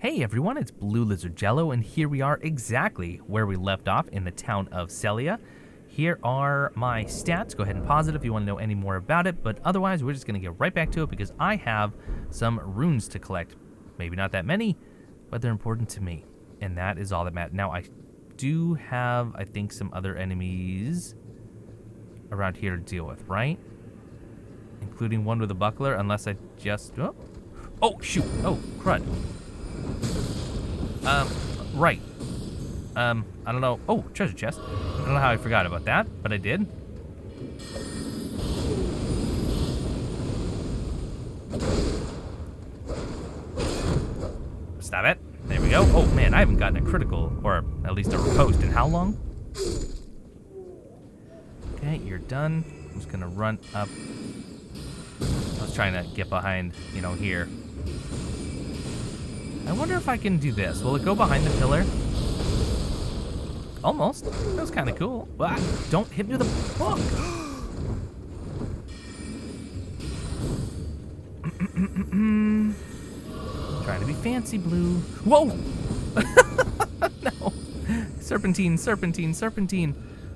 Hey everyone, it's BlueLizardJello, and here we are exactly where we left off in the town of Sellia. Here are my stats. Go ahead and pause it if you want to know any more about it, but otherwise we're just going to get right back to it because I have some runes to collect. Maybe not that many, but they're important to me, and that is all that matters. Now I do have, I think, some other enemies around here to deal with, right? Including one with a buckler, unless I just... Oh, shoot. Oh, crud. Right. I don't know. Oh, treasure chest. I don't know how I forgot about that, but I did. Stop it. There we go. Oh, man, I haven't gotten a critical, or at least a riposte in how long? Okay, you're done. I'm just gonna run up. I was trying to get behind, you know, here. I wonder if I can do this. Will it go behind the pillar? Almost. That was kind of cool. Ah, don't hit me with a book. Trying to be fancy, Blue. Whoa! No. Serpentine, serpentine, serpentine.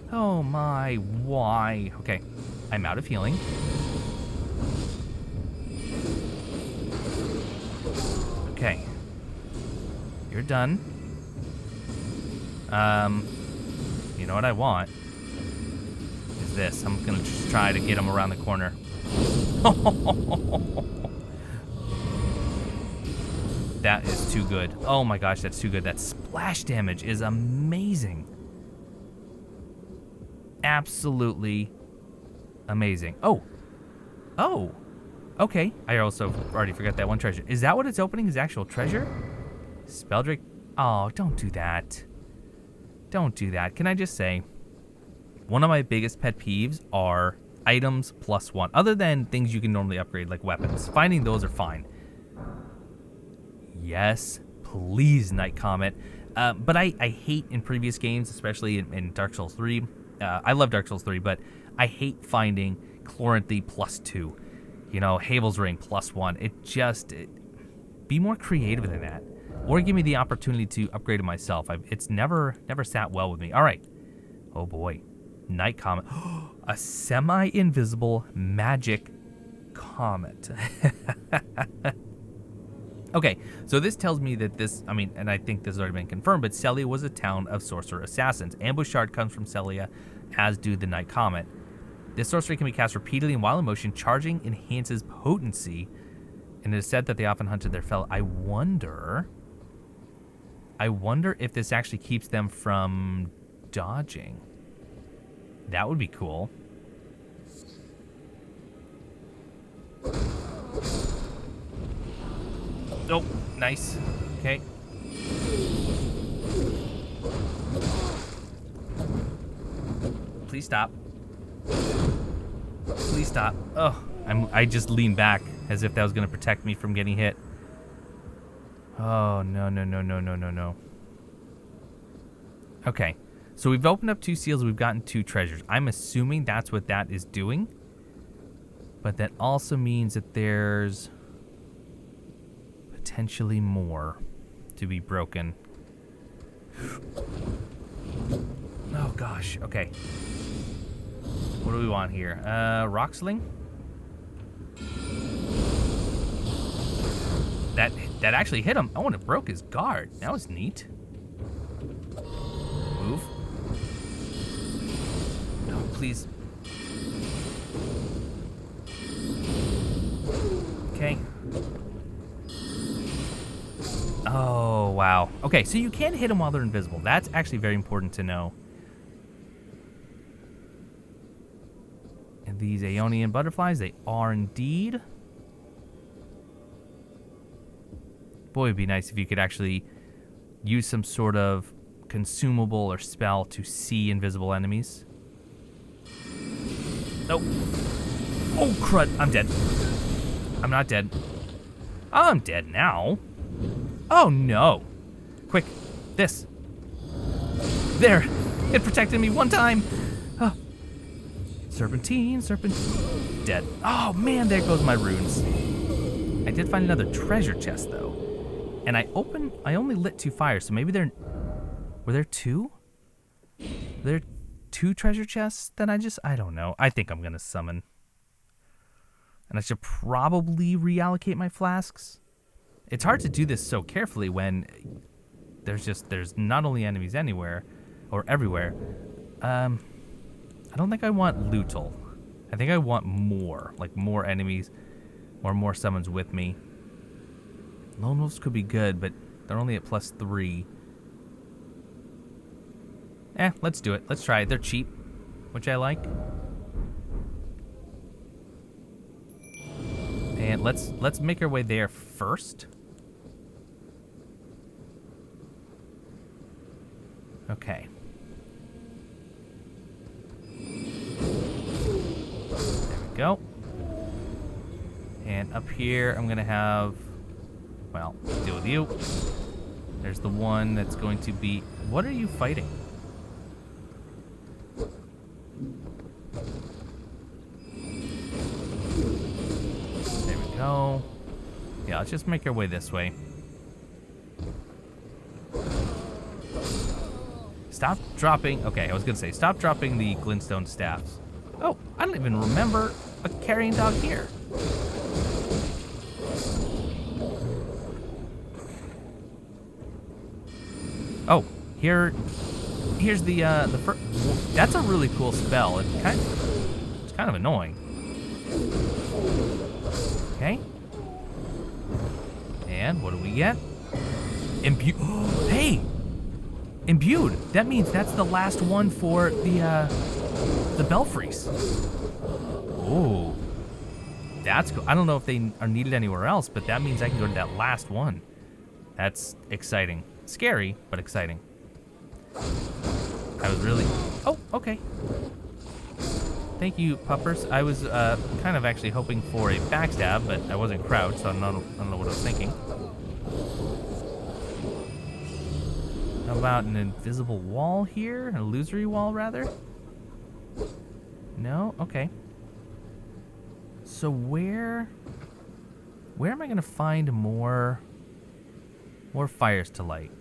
Oh my, why? Okay, I'm out of healing. Okay. You're done. You know what I want is this. I'm gonna just try to get him around the corner. That is too good. Oh my gosh, that's too good. That splash damage is amazing. Absolutely amazing. Oh. Oh. Okay. I also already forgot that one treasure. Is that what it's opening? Is actual treasure? Spelldrake. Oh, don't do that. Don't do that. Can I just say, one of my biggest pet peeves are items +1. Other than things you can normally upgrade, like weapons. Finding those are fine. Yes, please, Night Comet. But I hate in previous games, especially in Dark Souls 3. I love Dark Souls 3, but I hate finding Chloranthy +2. You know, Havel's Ring +1. Be more creative than that. Or give me the opportunity to upgrade it myself. It's never sat well with me. All right. Oh boy. Night Comet. A semi-invisible magic comet. Okay, so this tells me that this, and I think this has already been confirmed, but Sellia was a town of sorcerer assassins. Ambush Shard comes from Sellia, as do the Night Comet. This sorcery can be cast repeatedly and while in motion. Charging enhances potency, and it is said that they often hunted their fellow. I wonder if this actually keeps them from dodging. That would be cool. Oh, nice. Okay. Please stop. Please stop. Oh, I just leaned back as if that was going to protect me from getting hit. Oh, no, no, no, no, no, no, no. Okay, so we've opened up 2 seals. We've gotten 2 treasures. I'm assuming that's what that is doing. But that also means that there's potentially more to be broken. Oh, gosh. Okay. What do we want here? Rock Sling? That actually hit him. Oh, and it broke his guard. That was neat. Move. No, please. Okay. Oh, wow. Okay, so you can hit them while they're invisible. That's actually very important to know. And these Aeonian butterflies, they are indeed. Boy, it'd be nice if you could actually use some sort of consumable or spell to see invisible enemies. Nope. Oh, crud. I'm dead. I'm not dead. I'm dead now. Oh, no. Quick. This. There. It protected me one time. Oh. Serpentine, serpentine. Dead. Oh, man, there goes my runes. I did find another treasure chest, though. And I only lit 2 fires, so maybe were there 2? Were there 2 treasure chests that I don't know. I think I'm gonna summon. And I should probably reallocate my flasks. It's hard to do this so carefully when there's not only enemies anywhere or everywhere. I don't think I want Lootle. I think I want more, like more enemies or more summons with me. Lone wolves could be good, but they're only at +3. Let's do it. Let's try it. They're cheap, which I like. And let's make our way there first. Okay. There we go. And up here, I'm gonna have, well, deal with you. There's the one that's going to be, what are you fighting? There we go. Yeah, let's just make our way this way. Stop dropping, okay, I was gonna say, stop dropping the glintstone staffs. Oh, I don't even remember a carrying dog here. Oh, here's the first. That's a really cool spell. It's kind of annoying. Okay. And what do we get? Imbued. Hey, imbued. That means that's the last one for the belfries. Oh, that's cool. I don't know if they are needed anywhere else, but that means I can go to that last one. That's exciting. Scary, but exciting. I was really... Oh, okay. Thank you, puppers. I was kind of actually hoping for a backstab, but I wasn't crouched, so I don't know what I was thinking. How about an invisible wall here? An illusory wall, rather? No? Okay. So where am I going to find more fires to light?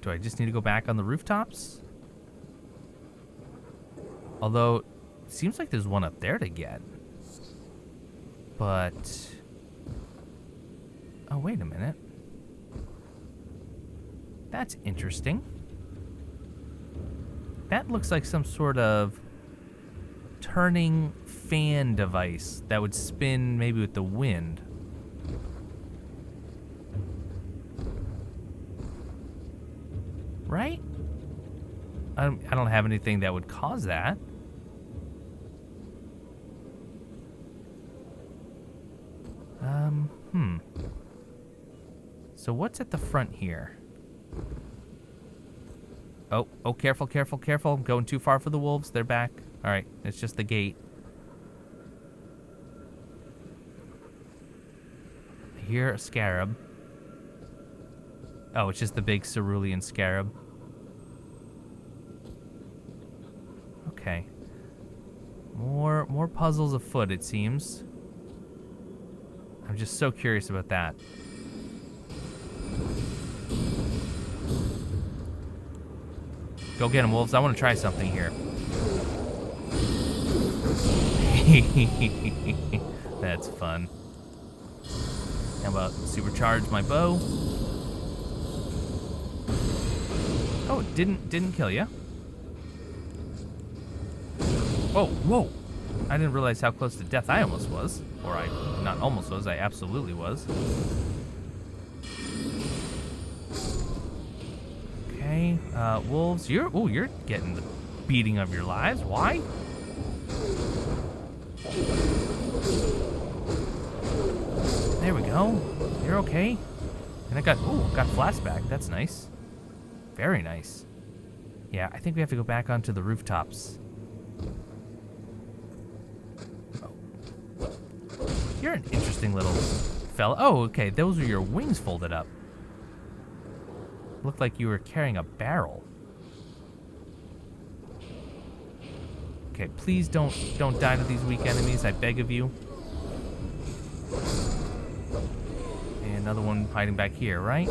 Do I just need to go back on the rooftops? Although, it seems like there's one up there to get. But... oh, wait a minute. That's interesting. That looks like some sort of turning fan device that would spin maybe with the wind. Right? I don't have anything that would cause that. So what's at the front here? Oh, careful, careful, careful. I'm going too far for the wolves. They're back. All right, it's just the gate. I hear a scarab. Oh, it's just the big cerulean scarab. Okay. More puzzles afoot, it seems. I'm just so curious about that. Go get him, wolves. I want to try something here. That's fun. How about supercharge my bow? Oh, it didn't kill you. Oh, whoa! I didn't realize how close to death I almost was. Or I not almost was, I absolutely was. Okay, wolves, you're getting the beating of your lives. Why? There we go. You're okay. And I got flashback. That's nice. Very nice. Yeah, I think we have to go back onto the rooftops. Oh. You're an interesting little fella. Oh, okay. Those are your wings folded up. Looked like you were carrying a barrel. Okay, please don't die to these weak enemies. I beg of you. And another one hiding back here, right?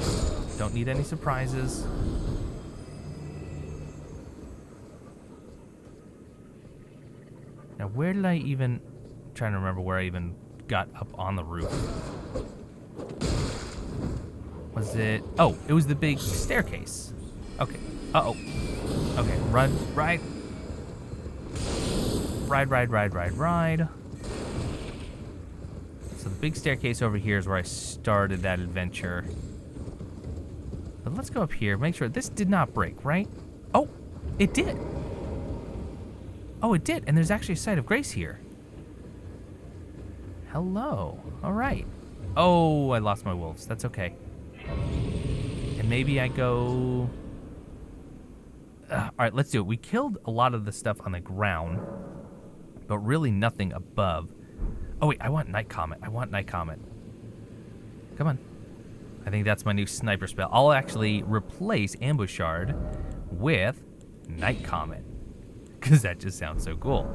Don't need any surprises. Now, where did I even... I'm trying to remember where I even got up on the roof. Was it... Oh, it was the big staircase. Okay. Uh-oh. Okay, run, ride. Ride. So the big staircase over here is where I started that adventure. But let's go up here, make sure this did not break, right? Oh, it did. Oh, it did, and there's actually a site of grace here. Hello, all right. Oh, I lost my wolves, that's okay. And maybe I go... all right, let's do it. We killed a lot of the stuff on the ground, but really nothing above. Oh wait, I want Night Comet. Come on. I think that's my new sniper spell. I'll actually replace Ambush Shard with Night Comet, because that just sounds so cool.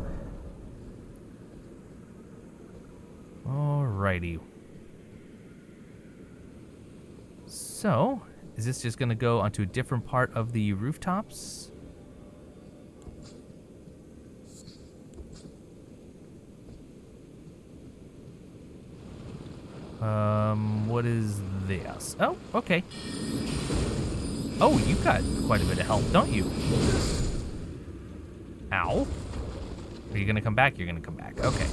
Alrighty. So, is this just gonna go onto a different part of the rooftops? What is this? Oh, okay. Oh, you've got quite a bit of health, don't you? Ow. Are you gonna come back? You're gonna come back. Okay.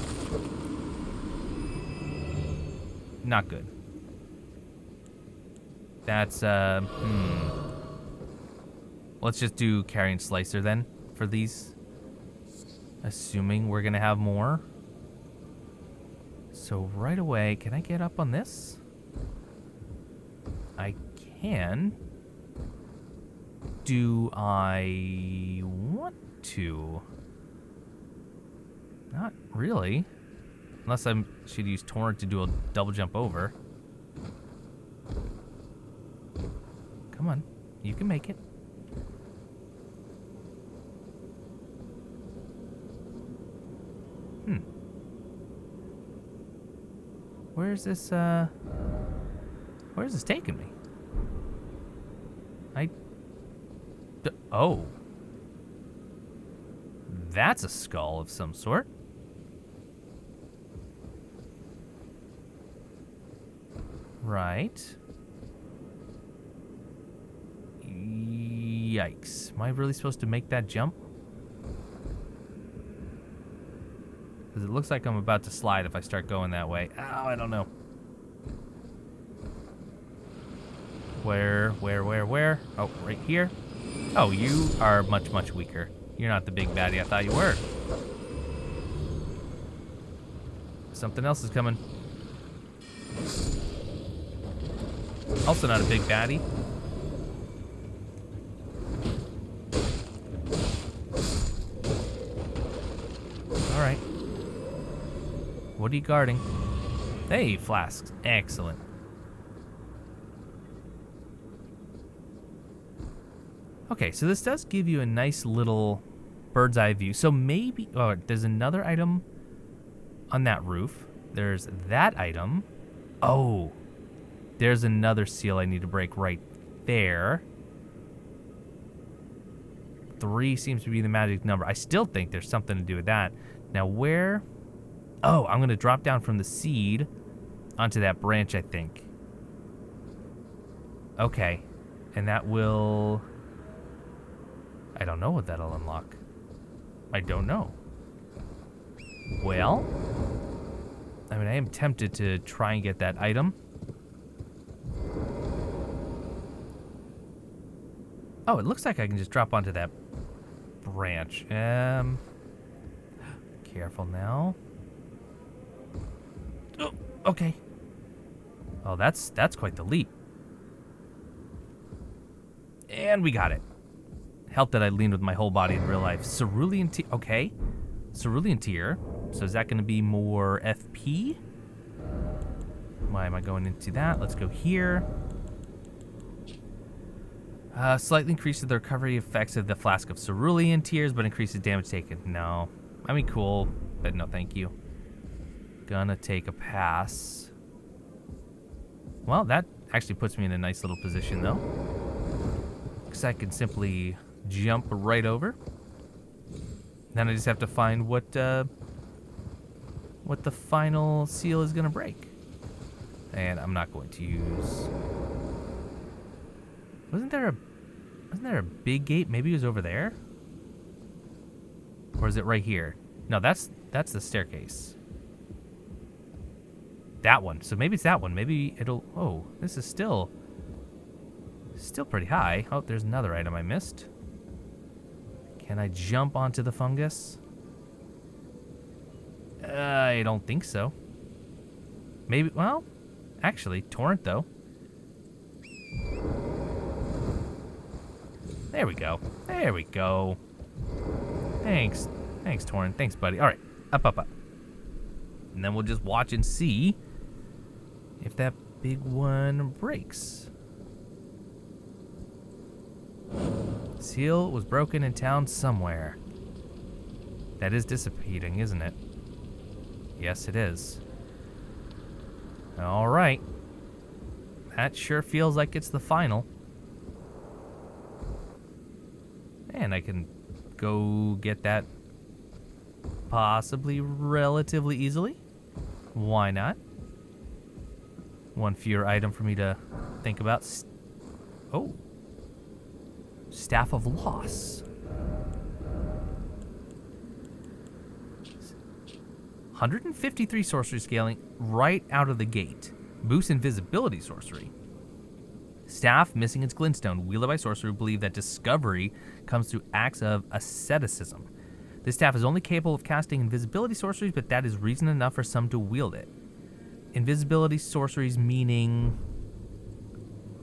Not good. That's, Let's just do Carrion Slicer then for these. Assuming we're gonna have more. So right away, can I get up on this? I can. Do I want to? Not really. Unless I should use Torrent to do a double jump over. Come on, you can make it. Where's this taking me? Oh. That's a skull of some sort. Right. Yikes. Am I really supposed to make that jump? Because it looks like I'm about to slide if I start going that way. Oh, I don't know. Where? Oh, right here. Oh, you are much, much weaker. You're not the big baddie I thought you were. Something else is coming. Also not a big baddie. Alright. What are you guarding? Hey, flasks. Excellent. Okay, so this does give you a nice little bird's eye view. So maybe... Oh, there's another item on that roof. There's that item. Oh. There's another seal I need to break right there. 3 seems to be the magic number. I still think there's something to do with that. Now where... Oh, I'm going to drop down from the seed onto that branch, I think. Okay. And that will... I don't know what that'll unlock. I don't know. Well... I mean, I am tempted to try and get that item. Oh, it looks like I can just drop onto that branch. Careful now. Oh, okay. Oh, that's quite the leap. And we got it. Helped that I leaned with my whole body in real life. Cerulean Tear. Okay. Cerulean Tear. So is that going to be more FP? Why am I going into that? Let's go here. Slightly increases the recovery effects of the Flask of Cerulean Tears, but increases damage taken. No. I mean, cool, but no thank you. Gonna take a pass. Well, that actually puts me in a nice little position, though. Because I can simply jump right over. Then I just have to find what the final seal is going to break. And I'm not going to use... Wasn't there a big gate? Maybe it was over there? Or is it right here? No, that's the staircase. That one. So maybe it's that one. Maybe it'll... Oh, this is still pretty high. Oh, there's another item I missed. Can I jump onto the fungus? I don't think so. Maybe... Well, actually, torrent, though. There we go. There we go. Thanks. Thanks, torrent. Thanks, buddy. All right. Up, up, up. And then we'll just watch and see if that big one breaks. Seal was broken in town somewhere. That is disappointing, isn't it? Yes, it is. All right. That sure feels like it's the final. And I can go get that possibly relatively easily. Why not? One fewer item for me to think about. Oh. Staff of Loss. 153 sorcery scaling right out of the gate. Boosts invisibility sorcery. Staff missing its glintstone, wielded by sorcerer, believe that discovery comes through acts of asceticism. This staff is only capable of casting invisibility sorceries, but that is reason enough for some to wield it. Invisibility sorceries meaning...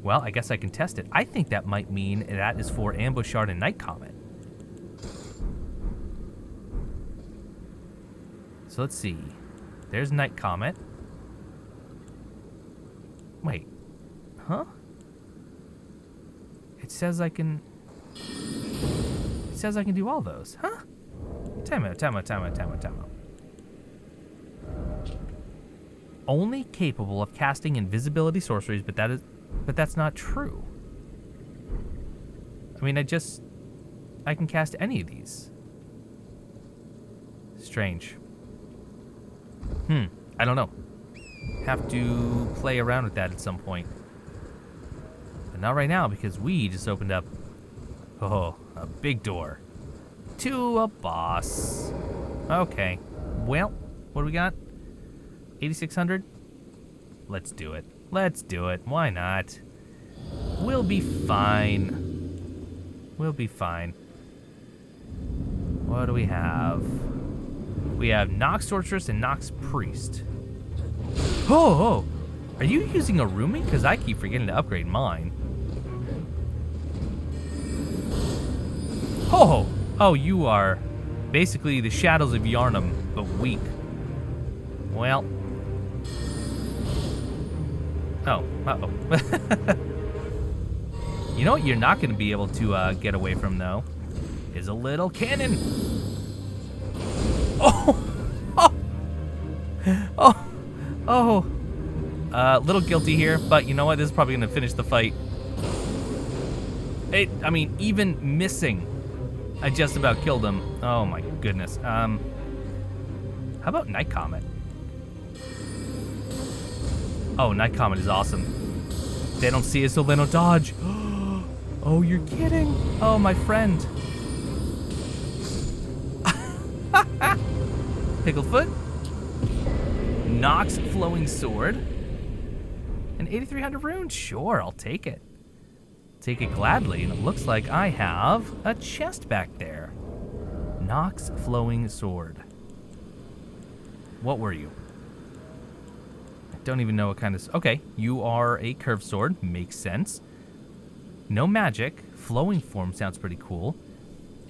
Well, I guess I can test it. I think that might mean that is for ambush shard and night comet. So let's see. There's night comet. Wait. Huh? It says I can... It says I can do all those. Huh? Time out. Only capable of casting invisibility sorceries, but that's not true. I mean, I can cast any of these. Strange. I don't know. Have to play around with that at some point. But not right now, because we just opened up, a big door to a boss. Okay. Well, what do we got? 8,600? Let's do it. Let's do it. Why not? We'll be fine. We'll be fine. What do we have? We have Nox Sorceress and Nox Priest. Oh! Are you using a roomie? Because I keep forgetting to upgrade mine. Oh, you are basically the Shadows of Yharnam, but weak. Well. Oh, uh-oh. You know what you're not going to be able to get away from, though? Is a little cannon. Little guilty here, but you know what? This is probably going to finish the fight. I mean, even missing, I just about killed him. Oh my goodness. How about Night Comet? Oh, Night Comet is awesome. They don't see us, so they don't dodge. Oh, you're kidding. Oh, my friend. Picklefoot. Nox Flowing Sword. An 8,300 runes. Sure, I'll take it. Take it gladly. And it looks like I have a chest back there. Nox Flowing Sword. What were you? I don't even know what kind of... Okay, you are a curved sword. Makes sense. No magic. Flowing form sounds pretty cool.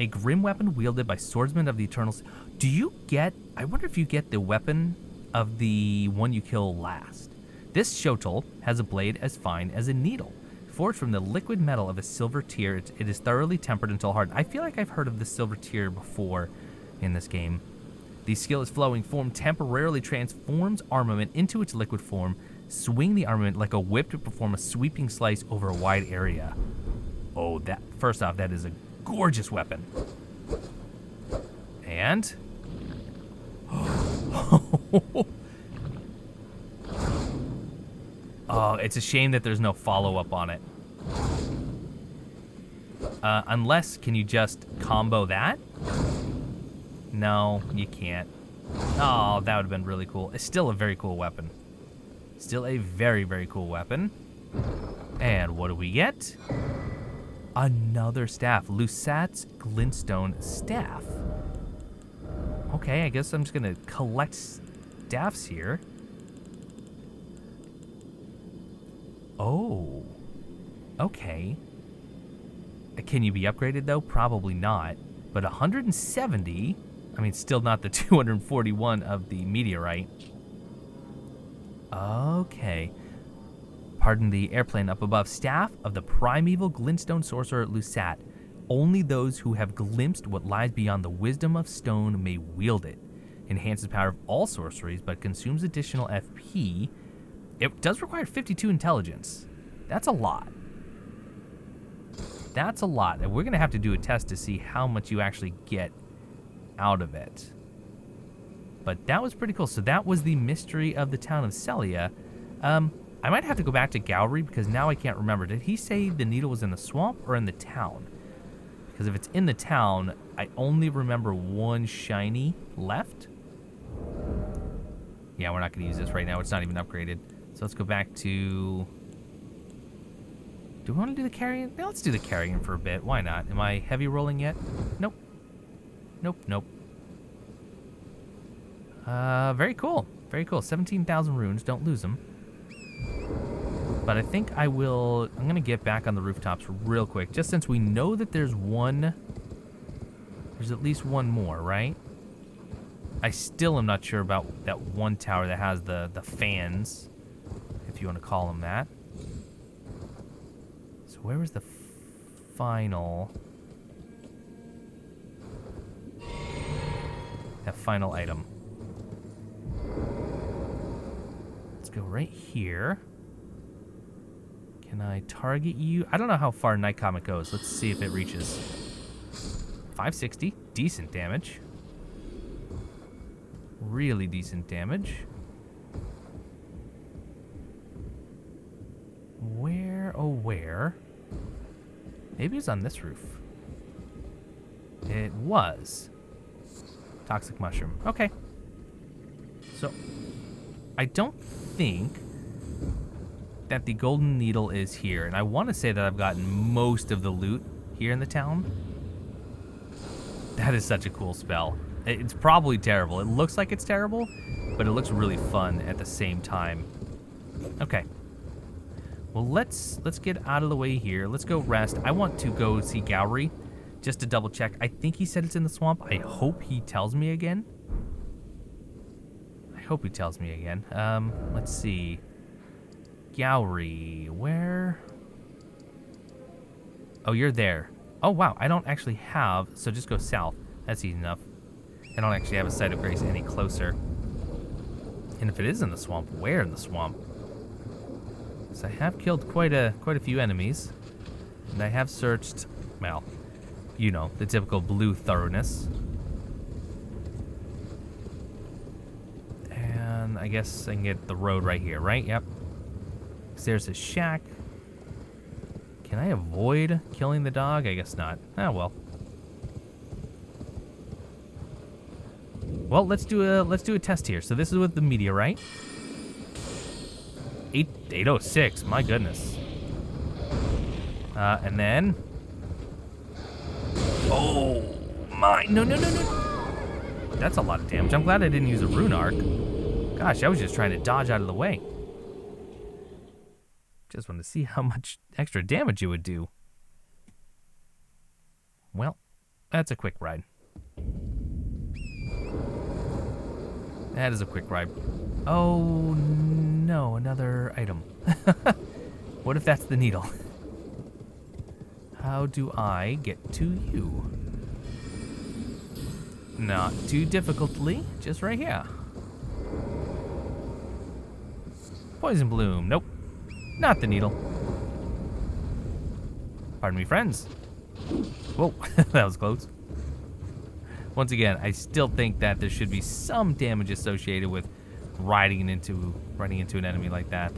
A grim weapon wielded by swordsmen of the Eternal... Do you get... I wonder if you get the weapon of the one you kill last. This shotel has a blade as fine as a needle. Forged from the liquid metal of a silver tear, it is thoroughly tempered until hardened. I feel like I've heard of the silver tear before in this game. The skill is flowing form temporarily transforms armament into its liquid form. Swing the armament like a whip to perform a sweeping slice over a wide area. Oh, that, first off, that is a gorgeous weapon. And... oh, it's a shame that there's no follow-up on it. Unless, can you just combo that? No, you can't. Oh, that would have been really cool. It's still a very cool weapon. Still a very, very cool weapon. And what do we get? Another staff. Lusat's glintstone staff. Okay, I guess I'm just gonna collect staffs here. Oh. Okay. Can you be upgraded though? Probably not. But 170, I mean, still not the 241 of the meteorite. Okay. Pardon the airplane up above. Staff of the primeval glintstone sorcerer Lusat. Only those who have glimpsed what lies beyond the wisdom of stone may wield it. Enhances the power of all sorceries, but consumes additional FP. It does require 52 intelligence. That's a lot. That's a lot. And we're going to have to do a test to see how much you actually get out of it. But that was pretty cool. So that was the mystery of the town of Sellia. I might have to go back to Gallery because now I can't remember. Did he say the needle was in the swamp or in the town? Because if it's in the town, I only remember one shiny left. Yeah, we're not going to use this right now. It's not even upgraded. So let's go back to... do we want to do the carrion? Yeah, let's do the carrion for a bit. Why not? Am I heavy rolling yet? Nope. Nope, nope. Very cool. Very cool. 17,000 runes. Don't lose them. But I think I will... I'm going to get back on the rooftops real quick. Just since we know that there's one... there's at least one more, right? I still am not sure about that one tower that has the fans. If you want to call them that. So where was the final... that final item? Let's go right here. Can I target you? I don't know how far Night Comet goes. Let's see if it reaches. 560. Decent damage. Really decent damage. Where, oh where? Maybe it's on this roof. It was. Toxic mushroom. Okay. So, I don't think that the golden needle is here. And I want to say that I've gotten most of the loot here in the town. That is such a cool spell. It's probably terrible. It looks like it's terrible, but it looks really fun at the same time. Okay. Well, let's get out of the way here. Let's go rest. I want to go see Gowry just to double check. I think he said it's in the swamp. I hope he tells me again. I hope he tells me again. Let's see. Gowry, where? Oh, you're there. Oh, wow. I don't actually have, so just go south. That's easy enough. I don't actually have a site of grace any closer. And if it is in the swamp, where in the swamp? So I have killed quite a few enemies. And I have searched, well, you know, the typical blue thoroughness. And I guess I can get the road right here, right? Yep. There's a shack. Can I avoid killing the dog? I guess not. Oh well. Well, let's do a test here. So this is with the meteorite. 806. My goodness. And then. Oh my! No! That's a lot of damage. I'm glad I didn't use a rune arc. Gosh, I was just trying to dodge out of the way. Just wanted to see how much extra damage it would do. Well, that's a quick ride. That is a quick ride. Oh, no, another item. What if that's the needle? How do I get to you? Not too difficultly, just right here. Poison bloom. Nope. Not the needle. Pardon me, friends. Whoa, that was close. Once again, I still think that there should be some damage associated with running into an enemy like that.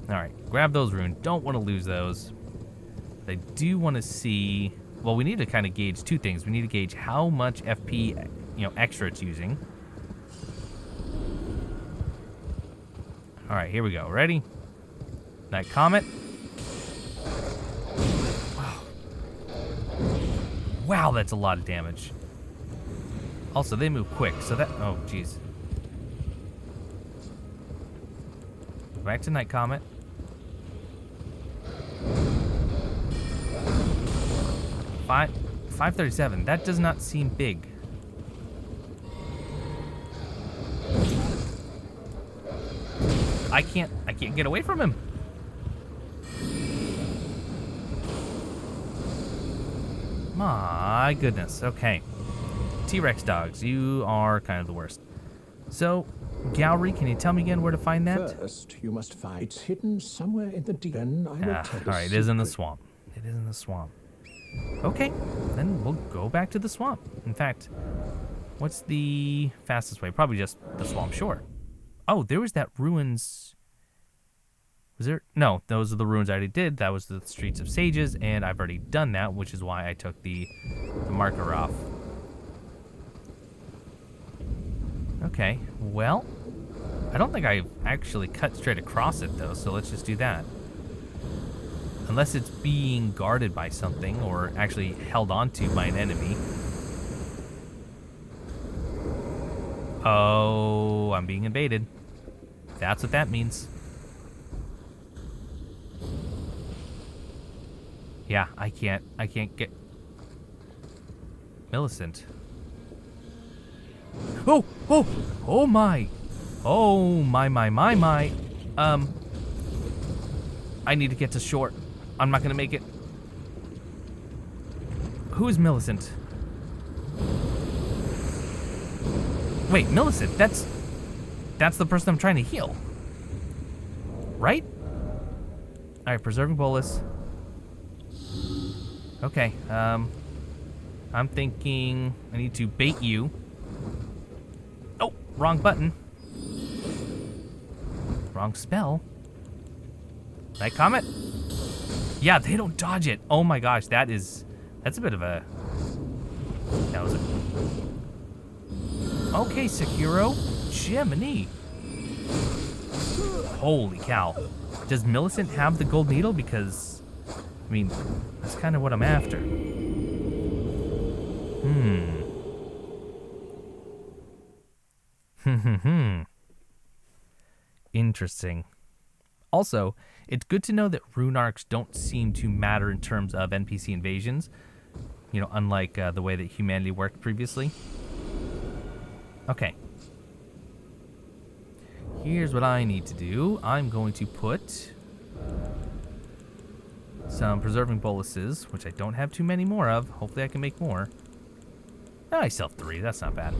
Alright, grab those runes. Don't want to lose those. I do want to see... Well, we need to kind of gauge two things. We need to gauge how much FP, extra it's using. Alright, here we go. Ready? Night Comet. Wow, that's a lot of damage. Also, they move quick, so that... Oh, jeez. Back to Night Comet. Five 537. That does not seem big. I can't get away from him. My goodness. Okay. T-Rex dogs, you are kind of the worst. So, Gallery, can you tell me again where to find that? First, you must find it's hidden somewhere in the den. All right, it is in the swamp. It is in the swamp. Okay, then we'll go back to the swamp. In fact, what's the fastest way? Probably just the swamp shore. Oh, there was that ruins. Was there? No, those are the ruins I already did. That was the Streets of Sages, and I've already done that, which is why I took the marker off. Okay, well, I don't think I've actually cut straight across it, though, so let's just do that. Unless it's being guarded by something, or actually held onto by an enemy. Oh, I'm being invaded. That's what that means. Yeah, I can't get... Millicent. Oh my. Oh my. I need to get to shore. I'm not gonna make it. Who is Millicent? Wait, Millicent, that's the person I'm trying to heal. Right? Alright, preserving bolus. Okay, I'm thinking I need to bait you. Oh, wrong button. Wrong spell. Night Comet? Yeah, they don't dodge it. Oh my gosh, that's a bit of a... That was a... Okay, Sekiro. Jiminy. Holy cow. Does Millicent have the gold needle? Because, I mean, that's kind of what I'm after. Interesting. Also, it's good to know that rune arcs don't seem to matter in terms of NPC invasions. You know, unlike the way that humanity worked previously. Okay. Here's what I need to do. I'm going to put some preserving boluses, which I don't have too many more of. Hopefully I can make more. Oh, I still have 3. That's not bad.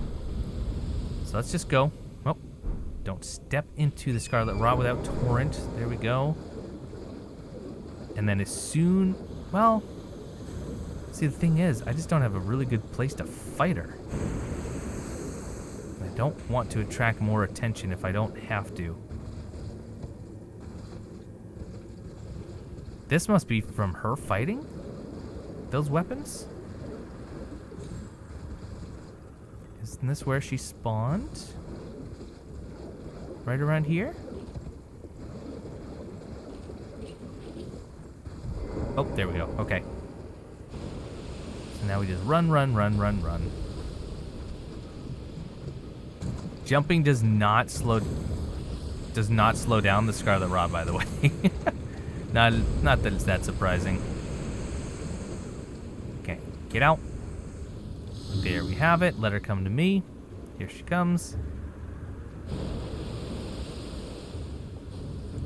So let's just go. Oh, don't step into the Scarlet Rot without Torrent. There we go. And then as soon... Well... See, the thing is, I just don't have a really good place to fight her. I don't want to attract more attention if I don't have to. This must be from her fighting? Those weapons? Isn't this where she spawned? Right around here? Oh, there we go. Okay. So now we just run. Jumping does not slow down the Scarlet Rot, by the way. not that it's that surprising. Okay, get out. There we have it. Let her come to me. Here she comes.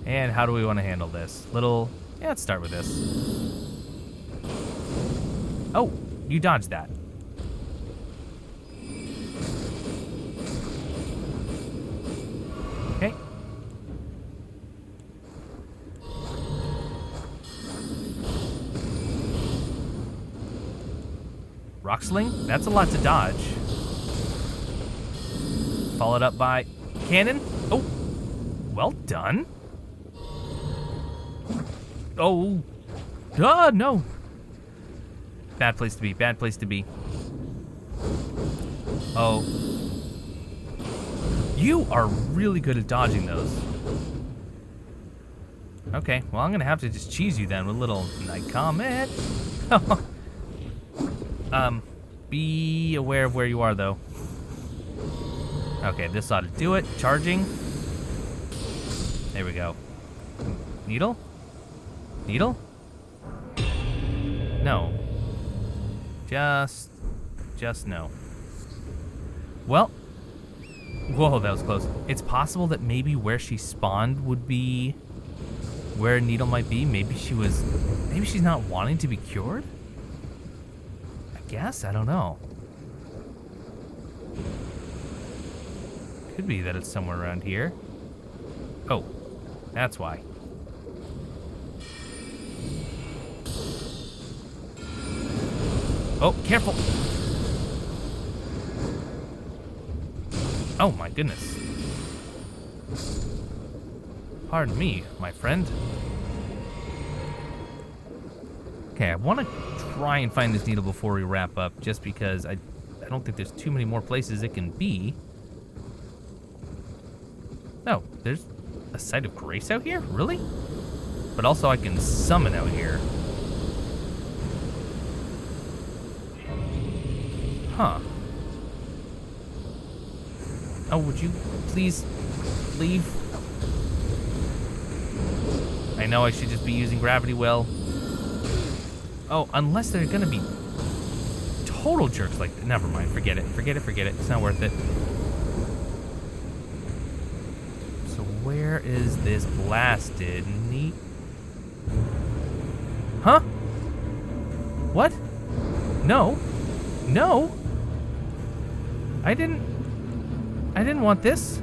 And how do we want to handle this? Yeah, let's start with this. Oh, you dodged that. Okay, rock sling? That's a lot to dodge. Followed up by cannon. Oh, well done. Oh, no. Bad place to be, bad place to be. Oh. You are really good at dodging those. Okay, well, I'm gonna have to just cheese you then with a little night comet. Be aware of where you are, though. Okay, this ought to do it. Charging. There we go. Needle? Needle? No. Just no. Well, whoa, that was close. It's possible that maybe where she spawned would be where a needle might be. Maybe she's not wanting to be cured? I guess, I don't know. Could be that it's somewhere around here. Oh, that's why. Oh, careful. Oh my goodness. Pardon me, my friend. Okay, I want to try and find this needle before we wrap up, just because I don't think there's too many more places it can be. Oh, there's a site of grace out here? Really? But also I can summon out here. Huh. Oh, would you please leave? I know I should just be using gravity well. Oh, unless they're gonna be total jerks like that. Never mind, forget it. Forget it. It's not worth it. So where is this blasted neat? Huh? What? No. No. I didn't want this.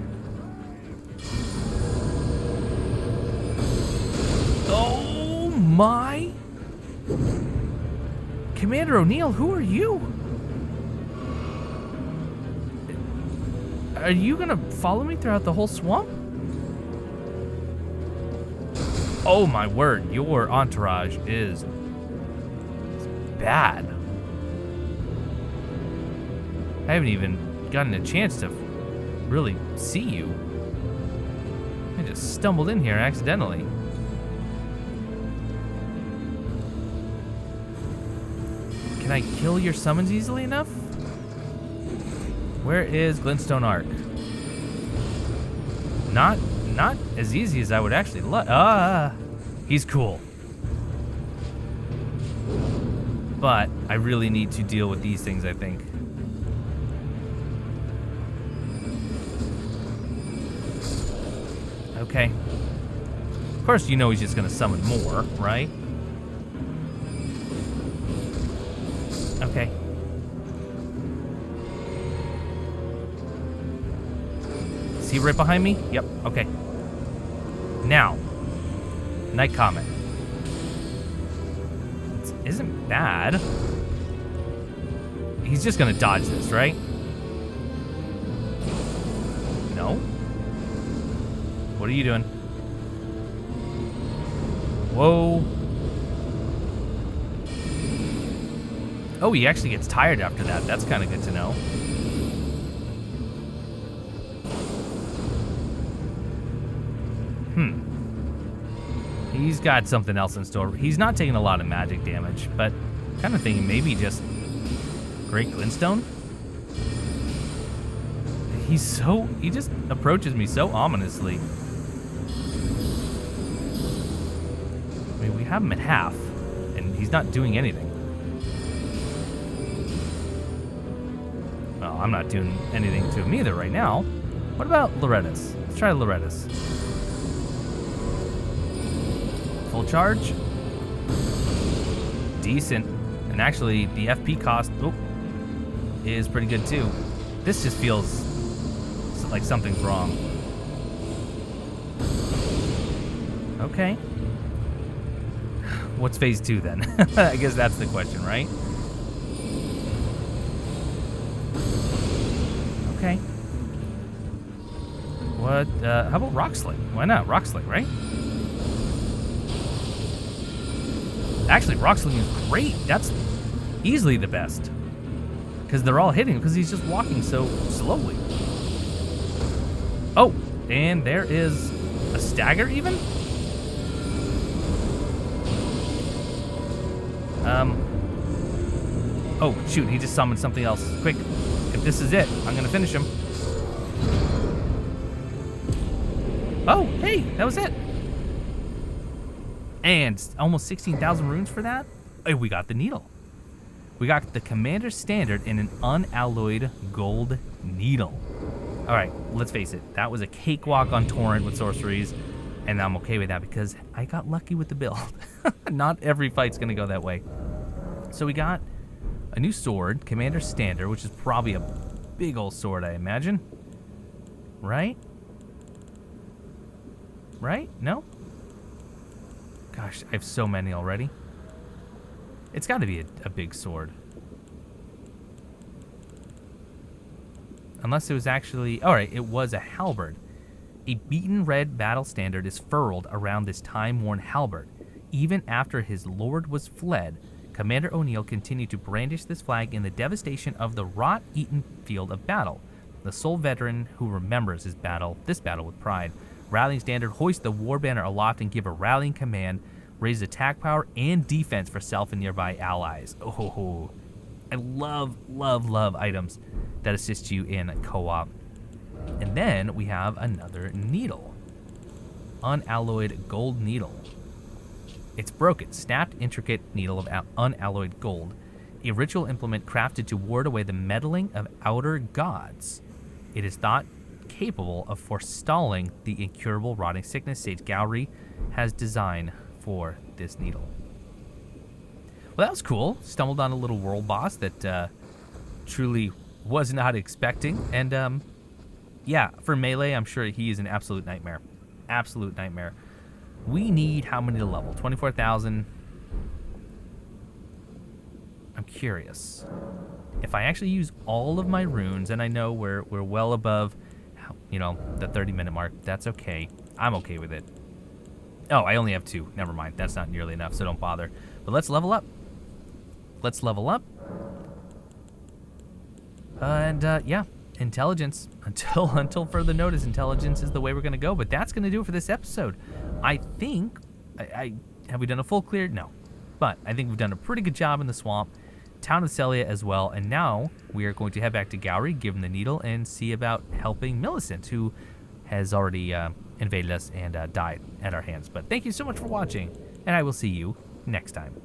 Oh my. Commander O'Neill, who are you? Are you gonna follow me throughout the whole swamp? Oh my word, your entourage is bad. I haven't even gotten a chance to really see you. I just stumbled in here accidentally. Can I kill your summons easily enough? Where is Glintstone Arc? Not as easy as I would actually like. He's cool. But I really need to deal with these things, I think. Okay. Of course, you know he's just gonna summon more, right? Okay. Is he right behind me? Yep, okay. Now, Night Comet. This isn't bad. He's just gonna dodge this, right? No? What are you doing? Whoa. Oh, he actually gets tired after that. That's kind of good to know. He's got something else in store. He's not taking a lot of magic damage, but kind of thinking maybe just Great Glintstone. He just approaches me so ominously. I mean, we have him at half, and he's not doing anything. Well, I'm not doing anything to him either right now. What about Loretta's? Let's try Loretta's. Full charge. Decent. And actually, the FP cost is pretty good too. This just feels like something's wrong. Okay. What's phase 2 then? I guess that's the question, right? Okay. What, how about rock sling? Why not? Rock sling, right? Actually, rock sling is great. That's easily the best. Because they're all hitting because he's just walking so slowly. Oh, and there is a stagger even? Oh, shoot, he just summoned something else. Quick, if this is it, I'm gonna finish him. Oh, hey, that was it. And almost 16,000 runes for that? Hey, we got the needle. We got the Commander's Standard in an unalloyed gold needle. All right, let's face it. That was a cakewalk on Torrent with sorceries, and I'm okay with that because I got lucky with the build. Not every fight's gonna go that way. So we got a new sword, Commander's Standard, which is probably a big old sword, I imagine. Right? Right? No? Gosh, I have so many already. It's got to be a big sword. Unless it was actually... Alright, it was a halberd. A beaten red battle standard is furled around this time-worn halberd. Even after his lord was fled, Commander O'Neill continued to brandish this flag in the devastation of the rot-eaten field of battle. The sole veteran who remembers this battle with pride. Rallying standard, hoist the war banner aloft and give a rallying command, raise attack power and defense for self and nearby allies. Oh, I love items that assist you in co-op. And then we have another needle. Unalloyed gold needle. It's broken, snapped, intricate needle of unalloyed gold. A ritual implement crafted to ward away the meddling of outer gods. It is thought capable of forestalling the incurable rotting sickness Sage Gowrie has designed for this needle. Well, that was cool. Stumbled on a little world boss that truly was not expecting. And yeah, for melee, I'm sure he is an absolute nightmare. Absolute nightmare. We need how many to level? 24,000. I'm curious. If I actually use all of my runes, and I know we're well above, you know, the 30-minute mark, that's okay. I'm okay with it. Oh, I only have 2. Never mind. That's not nearly enough, so don't bother. But let's level up. Let's level up. And yeah, intelligence. Until further notice, intelligence is the way we're going to go. But that's going to do it for this episode. I think... have we done a full clear? No. But I think we've done a pretty good job in the swamp. Town of Sellia as well. And now we are going to head back to Gowrie, give him the needle, and see about helping Millicent, who has already invaded us and died at our hands. But thank you so much for watching, and I will see you next time.